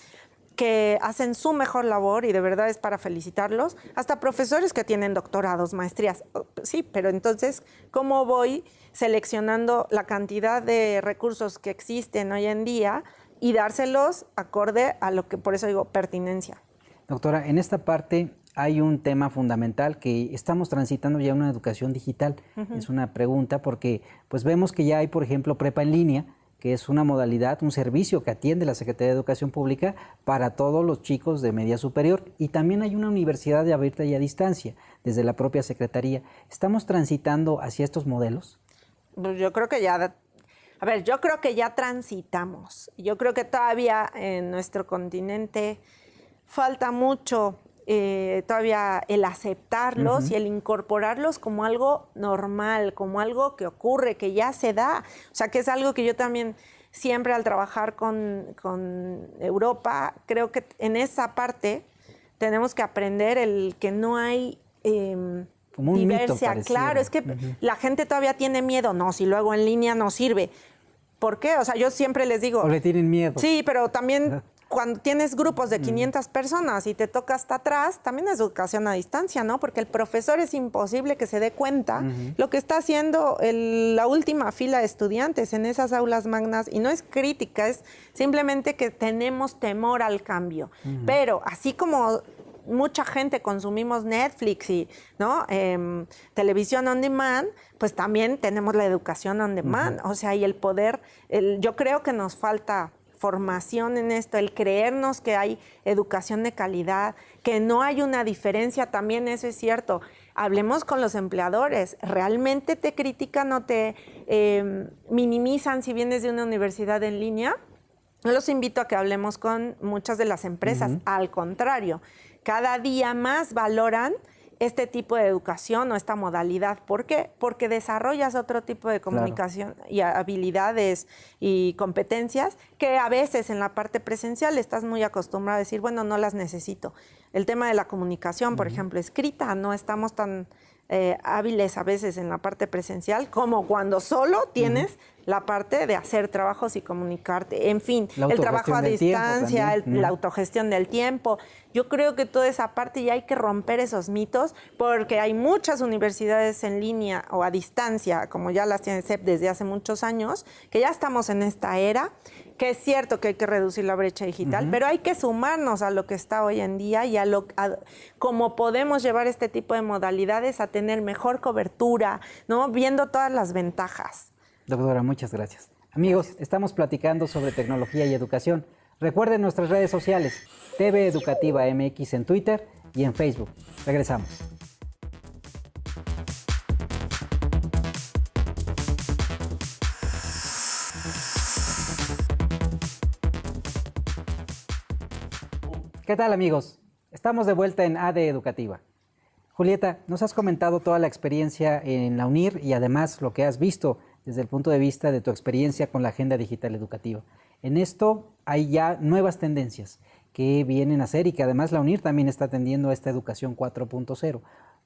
que hacen su mejor labor y de verdad es para felicitarlos, hasta profesores que tienen doctorados, maestrías. Sí, pero entonces, ¿cómo voy seleccionando la cantidad de recursos que existen hoy en día y dárselos acorde a lo que, por eso digo, pertinencia? Doctora, en esta parte hay un tema fundamental que estamos transitando ya una educación digital. Es una pregunta porque pues vemos que ya hay, por ejemplo, prepa en línea, que es una modalidad, un servicio que atiende la Secretaría de Educación Pública para todos los chicos de media superior. Y también hay una universidad de abierta y a distancia, desde la propia Secretaría. ¿Estamos transitando hacia estos modelos? Pues yo creo que ya A ver, yo creo que ya transitamos. Yo creo que todavía en nuestro continente falta mucho todavía el aceptarlos y el incorporarlos como algo normal, como algo que ocurre, que ya se da. O sea, que es algo que yo también siempre al trabajar con Europa, creo que en esa parte tenemos que aprender el que no hay como un diversidad. mito, Claro, es que la gente todavía tiene miedo. No, si luego en línea no sirve. ¿Por qué? O sea, yo siempre les digo... O le tienen miedo. Sí, pero también cuando tienes grupos de 500 personas y te toca hasta atrás, también es educación a distancia, ¿no? Porque el profesor es imposible que se dé cuenta lo que está haciendo la última fila de estudiantes en esas aulas magnas. Y no es crítica, es simplemente que tenemos temor al cambio. Pero así como mucha gente consumimos Netflix y ¿no? Televisión on demand, pues también tenemos la educación on demand. O sea, y el poder, yo creo que nos falta formación en esto, el creernos que hay educación de calidad, que no hay una diferencia, también eso es cierto. Hablemos con los empleadores, ¿realmente te critican o te minimizan si vienes de una universidad en línea? Yo los invito a que hablemos con muchas de las empresas, al contrario, cada día más valoran este tipo de educación o esta modalidad. ¿Por qué? Porque desarrollas otro tipo de comunicación y habilidades y competencias que a veces en la parte presencial estás muy acostumbrado a decir, bueno, no las necesito. El tema de la comunicación, por ejemplo, escrita, no estamos tan hábiles a veces en la parte presencial como cuando solo tienes la parte de hacer trabajos y comunicarte. En fin, el trabajo a distancia, la autogestión del tiempo. Yo creo que toda esa parte ya hay que romper esos mitos porque hay muchas universidades en línea o a distancia, como ya las tiene CEP desde hace muchos años, que ya estamos en esta era, que es cierto que hay que reducir la brecha digital, pero hay que sumarnos a lo que está hoy en día y a cómo podemos llevar este tipo de modalidades a tener mejor cobertura, ¿no? Viendo todas las ventajas. Doctora, muchas gracias. Amigos, estamos platicando sobre tecnología y educación. Recuerden nuestras redes sociales, TV Educativa MX en Twitter y en Facebook. Regresamos. ¿Qué tal, amigos? Estamos de vuelta en AD Educativa. Julieta, nos has comentado toda la experiencia en la UNIR y además lo que has visto desde el punto de vista de tu experiencia con la Agenda Digital Educativa. En esto hay ya nuevas tendencias que vienen a ser y que además la UNIR también está atendiendo a esta educación 4.0,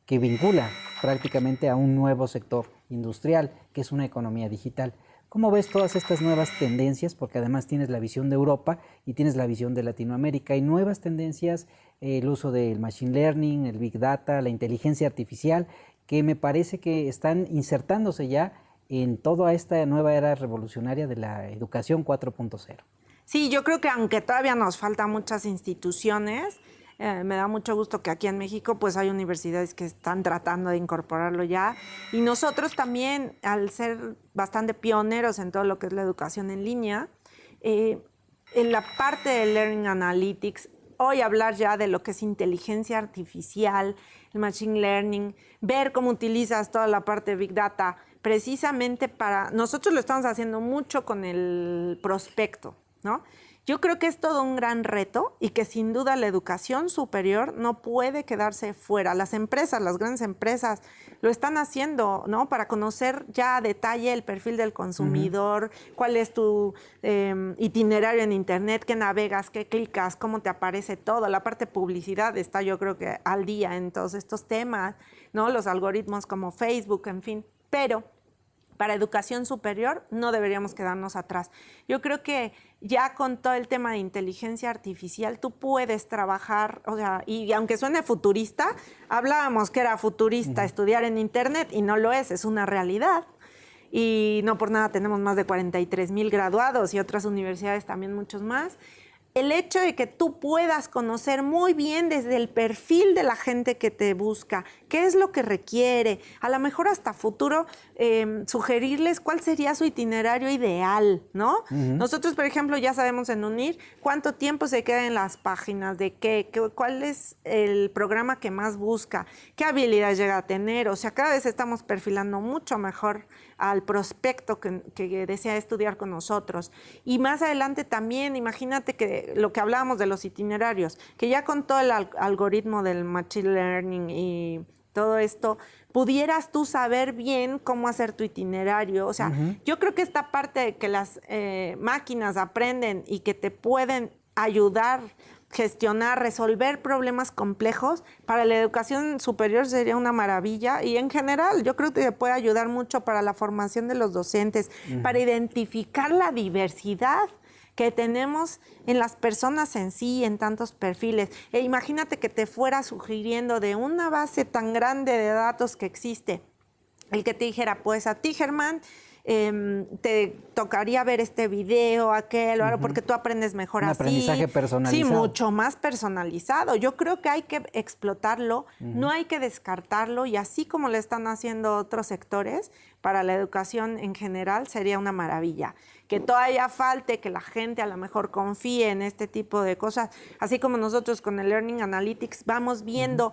que vincula prácticamente a un nuevo sector industrial, que es una economía digital. ¿Cómo ves todas estas nuevas tendencias? Porque además tienes la visión de Europa y tienes la visión de Latinoamérica. Hay nuevas tendencias, el uso del machine learning, el big data, la inteligencia artificial, que me parece que están insertándose ya en toda esta nueva era revolucionaria de la educación 4.0. Sí, yo creo que aunque todavía nos faltan muchas instituciones, me da mucho gusto que aquí en México pues hay universidades que están tratando de incorporarlo ya. Y nosotros también, al ser bastante pioneros en todo lo que es la educación en línea, en la parte de Learning Analytics, hoy hablar ya de lo que es inteligencia artificial, el machine learning, ver cómo utilizas toda la parte de Big Data, precisamente para... Nosotros lo estamos haciendo mucho con el prospecto, ¿no? Yo creo que es todo un gran reto y que sin duda la educación superior no puede quedarse fuera. Las empresas, las grandes empresas lo están haciendo, ¿no? Para conocer ya a detalle el perfil del consumidor, cuál es tu itinerario en Internet, qué navegas, qué clicas, cómo te aparece todo. La parte de publicidad está, yo creo que al día en todos estos temas, ¿no? Los algoritmos como Facebook, en fin. Pero para educación superior no deberíamos quedarnos atrás. Yo creo que ya con todo el tema de inteligencia artificial tú puedes trabajar, o sea, y aunque suene futurista, hablábamos que era futurista estudiar en Internet y no lo es una realidad. Y no por nada tenemos más de 43,000 graduados y otras universidades también muchos más. el hecho de que tú puedas conocer muy bien desde el perfil de la gente que te busca, qué es lo que requiere, a lo mejor hasta futuro sugerirles cuál sería su itinerario ideal, ¿no? Nosotros, por ejemplo, ya sabemos en UNIR cuánto tiempo se queda en las páginas, de cuál es el programa que más busca, qué habilidades llega a tener, o sea, cada vez estamos perfilando mucho mejor al prospecto que desea estudiar con nosotros. Y más adelante también, imagínate que lo que hablábamos de los itinerarios, que ya con todo el algoritmo del machine learning y todo esto, pudieras tú saber bien cómo hacer tu itinerario. O sea, yo creo que esta parte de que las máquinas aprenden y que te pueden ayudar, gestionar, resolver problemas complejos, para la educación superior sería una maravilla, y en general yo creo que te puede ayudar mucho para la formación de los docentes, para identificar la diversidad que tenemos en las personas en sí, en tantos perfiles. Imagínate que te fuera sugiriendo de una base tan grande de datos que existe, el que te dijera, pues a ti, Germán, te tocaría ver este video, aquel, o algo, porque tú aprendes mejor así. Un aprendizaje personalizado. Sí, mucho más personalizado. Yo creo que hay que explotarlo, no hay que descartarlo, y así como lo están haciendo otros sectores, para la educación en general sería una maravilla. Que todavía falte que la gente a lo mejor confíe en este tipo de cosas, así como nosotros con el Learning Analytics vamos viendo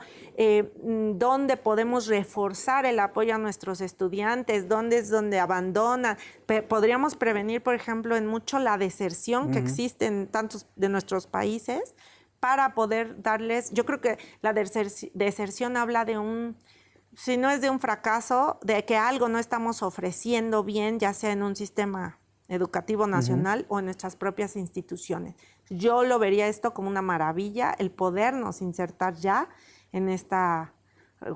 dónde podemos reforzar el apoyo a nuestros estudiantes, dónde es donde abandonan. Podríamos prevenir, por ejemplo, en mucho la deserción que existe en tantos de nuestros países, para poder darles, yo creo que la deserción habla de si no es de un fracaso, de que algo no estamos ofreciendo bien, ya sea en un sistema educativo nacional o en nuestras propias instituciones. Yo lo vería esto como una maravilla, el podernos insertar ya en esta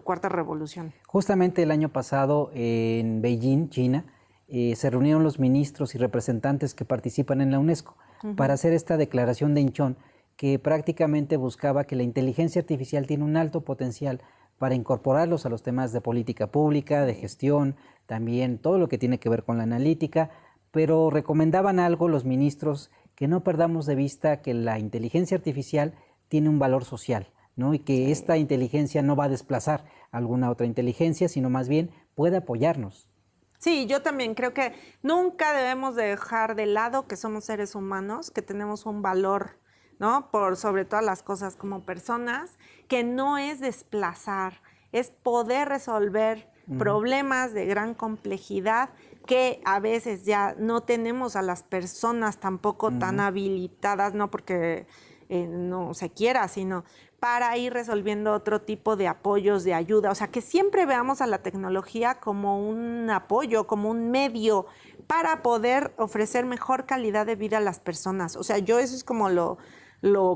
cuarta revolución. Justamente el año pasado en Beijing, China, se reunieron los ministros y representantes que participan en la UNESCO para hacer esta declaración de Incheon, que prácticamente buscaba que la inteligencia artificial tiene un alto potencial para incorporarlos a los temas de política pública, de gestión, también todo lo que tiene que ver con la analítica, pero recomendaban algo los ministros, que no perdamos de vista que la inteligencia artificial tiene un valor social, ¿no? Y que esta inteligencia no va a desplazar alguna otra inteligencia, sino más bien puede apoyarnos. Sí, yo también creo que nunca debemos dejar de lado que somos seres humanos, que tenemos un valor, ¿no? Por sobre todas las cosas como personas, que no es desplazar, es poder resolver problemas de gran complejidad que a veces ya no tenemos a las personas tampoco tan habilitadas, no porque no se quiera, sino para ir resolviendo otro tipo de apoyos, de ayuda. O sea, que siempre veamos a la tecnología como un apoyo, como un medio para poder ofrecer mejor calidad de vida a las personas. O sea, yo eso es como lo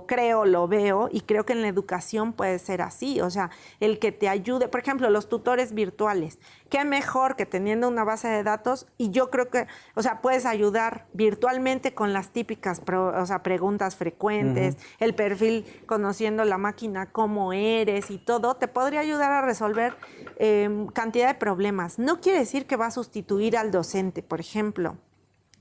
creo, lo veo, y creo que en la educación puede ser así. O sea, el que te ayude, por ejemplo, los tutores virtuales, qué mejor que teniendo una base de datos, y yo creo que, o sea, puedes ayudar virtualmente con las típicas preguntas frecuentes, el perfil, conociendo la máquina, cómo eres y todo, te podría ayudar a resolver cantidad de problemas. No quiere decir que va a sustituir al docente, por ejemplo,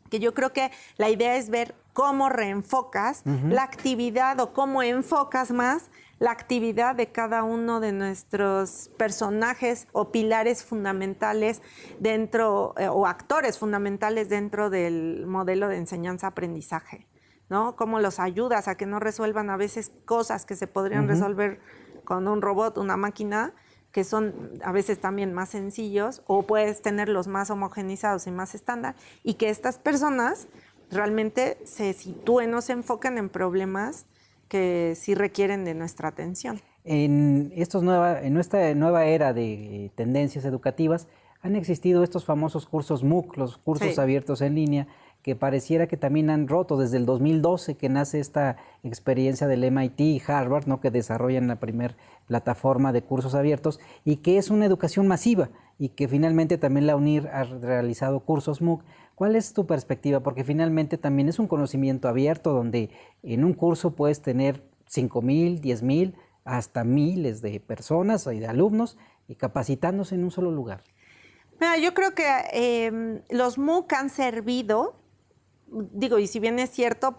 que yo creo que la idea es ver cómo reenfocas la actividad, o cómo enfocas más la actividad de cada uno de nuestros personajes o pilares fundamentales dentro, o actores fundamentales dentro del modelo de enseñanza-aprendizaje, ¿no? Cómo los ayudas a que no resuelvan a veces cosas que se podrían resolver con un robot, una máquina, que son a veces también más sencillos, o puedes tenerlos más homogenizados y más estándar, y que estas personas realmente se sitúen o se enfoquen en problemas que sí requieren de nuestra atención. En esta nueva era de tendencias educativas han existido estos famosos cursos MOOC, los cursos abiertos en línea, que pareciera que también han roto desde el 2012, que nace esta experiencia del MIT y Harvard, ¿no? Que desarrollan la primera plataforma de cursos abiertos, y que es una educación masiva, y que finalmente también la UNIR ha realizado cursos MOOC. ¿Cuál es tu perspectiva? Porque finalmente también es un conocimiento abierto, donde en un curso puedes tener 5,000, 10,000, hasta miles de personas y de alumnos, y capacitándose en un solo lugar. Mira, yo creo que los MOOC han servido digo, y si bien es cierto,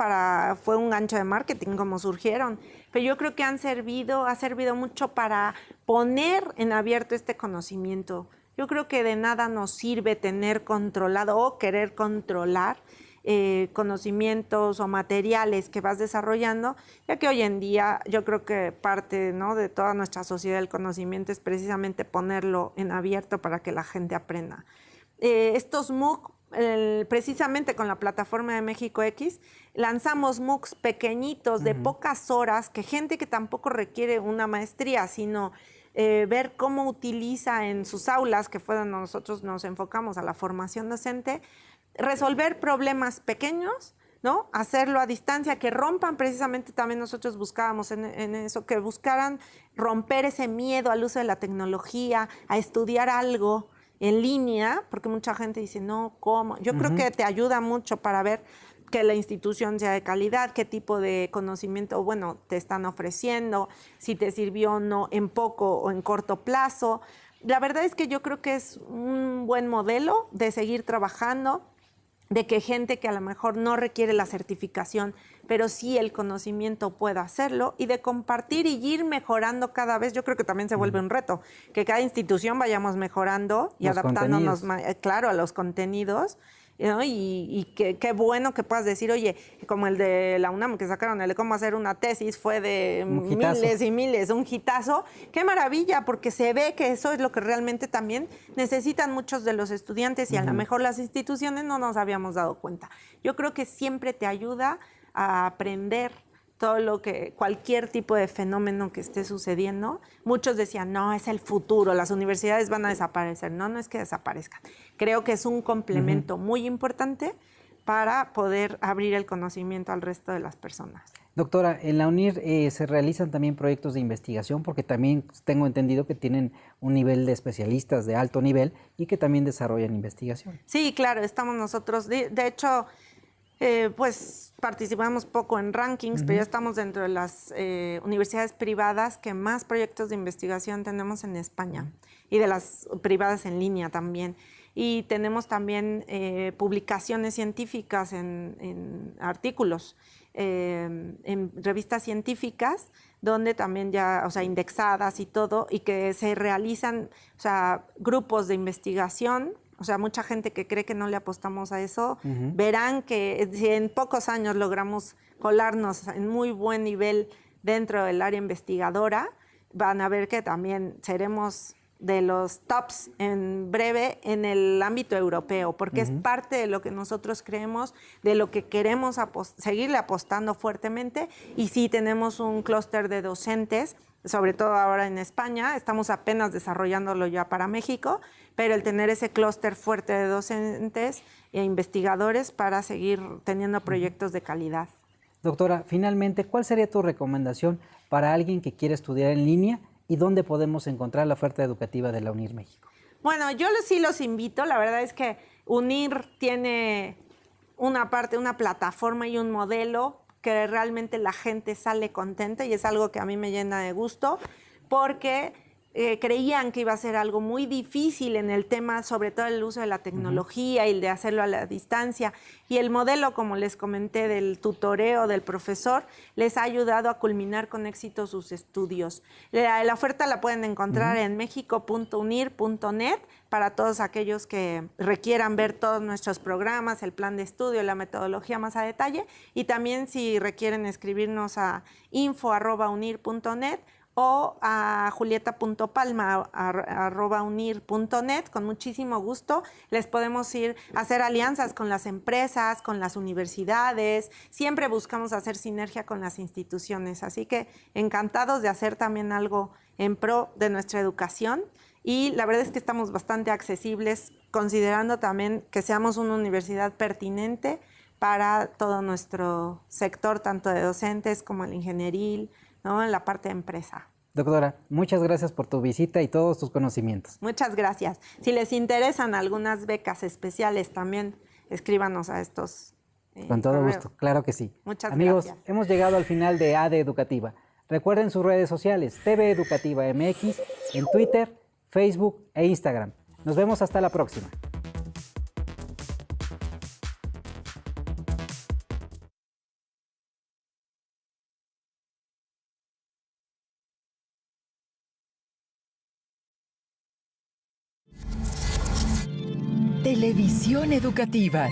fue un gancho de marketing como surgieron, pero yo creo que ha servido mucho para poner en abierto este conocimiento. Yo creo que de nada nos sirve tener controlado o querer controlar conocimientos o materiales que vas desarrollando, ya que hoy en día yo creo que parte, ¿no?, de toda nuestra sociedad del conocimiento es precisamente ponerlo en abierto para que la gente aprenda. Estos MOOC, precisamente con la plataforma de México X, lanzamos MOOCs pequeñitos de pocas horas, que gente que tampoco requiere una maestría, sino ver cómo utiliza en sus aulas, que fue donde nosotros nos enfocamos a la formación docente, resolver problemas pequeños, ¿no? Hacerlo a distancia, que rompan, precisamente también nosotros buscábamos en eso, que buscaran romper ese miedo al uso de la tecnología, a estudiar algo en línea, porque mucha gente dice, no, ¿cómo? Yo creo que te ayuda mucho para ver que la institución sea de calidad, qué tipo de conocimiento, bueno, te están ofreciendo, si te sirvió o no en poco o en corto plazo. La verdad es que yo creo que es un buen modelo de seguir trabajando, de que gente que a lo mejor no requiere la certificación, pero sí el conocimiento pueda hacerlo, y de compartir y ir mejorando cada vez. Yo creo que también se vuelve un reto, que cada institución vayamos mejorando y adaptándonos, claro, a los contenidos, ¿no? Y qué bueno que puedas decir, oye, como el de la UNAM que sacaron, el de cómo hacer una tesis, fue de miles y miles, un hitazo. Qué maravilla, porque se ve que eso es lo que realmente también necesitan muchos de los estudiantes, y a lo mejor las instituciones no nos habíamos dado cuenta. Yo creo que siempre te ayuda a aprender todo lo que, cualquier tipo de fenómeno que esté sucediendo. Muchos decían, no, es el futuro, las universidades van a desaparecer. No, no es que desaparezcan. Creo que es un complemento muy importante para poder abrir el conocimiento al resto de las personas. Doctora, en la UNIR se realizan también proyectos de investigación, porque también tengo entendido que tienen un nivel de especialistas de alto nivel y que también desarrollan investigación. Sí, claro, estamos nosotros, de hecho, pues participamos poco en rankings, pero ya estamos dentro de las universidades privadas que más proyectos de investigación tenemos en España, y de las privadas en línea también. Y tenemos también publicaciones científicas en artículos, en revistas científicas, donde también ya, o sea, indexadas y todo, y que se realizan, o sea, grupos de investigación. O sea, mucha gente que cree que no le apostamos a eso, verán que si en pocos años logramos colarnos en muy buen nivel dentro del área investigadora, van a ver que también seremos de los tops en breve en el ámbito europeo, porque es parte de lo que nosotros creemos, de lo que queremos seguirle apostando fuertemente. Y sí, tenemos un clúster de docentes, sobre todo ahora en España, estamos apenas desarrollándolo ya para México, pero el tener ese clúster fuerte de docentes e investigadores para seguir teniendo proyectos de calidad. Doctora, finalmente, ¿cuál sería tu recomendación para alguien que quiere estudiar en línea y dónde podemos encontrar la oferta educativa de la UNIR México? Bueno, yo sí los invito. La verdad es que UNIR tiene una plataforma y un modelo que realmente la gente sale contenta, y es algo que a mí me llena de gusto, porque creían que iba a ser algo muy difícil en el tema, sobre todo el uso de la tecnología y el de hacerlo a la distancia. Y el modelo, como les comenté, del tutoreo del profesor, les ha ayudado a culminar con éxito sus estudios. La oferta la pueden encontrar en mexico.unir.net para todos aquellos que requieran ver todos nuestros programas, el plan de estudio, la metodología más a detalle. Y también, si requieren escribirnos a info@unir.net o a julieta.palma@unir.net, con muchísimo gusto les podemos ir a hacer alianzas con las empresas, con las universidades. Siempre buscamos hacer sinergia con las instituciones, así que encantados de hacer también algo en pro de nuestra educación. Y la verdad es que estamos bastante accesibles, considerando también que seamos una universidad pertinente para todo nuestro sector, tanto de docentes como el ingenieril, ¿no?, en la parte de empresa. Doctora, muchas gracias por tu visita y todos tus conocimientos. Muchas gracias. Si les interesan algunas becas especiales, también escríbanos a estos Con todo gusto, claro que sí. Muchas Amigos, gracias. hemos llegado al final de ADE Educativa. Recuerden sus redes sociales, TV Educativa MX, en Twitter, Facebook e Instagram. Nos vemos hasta la próxima. Televisión educativa.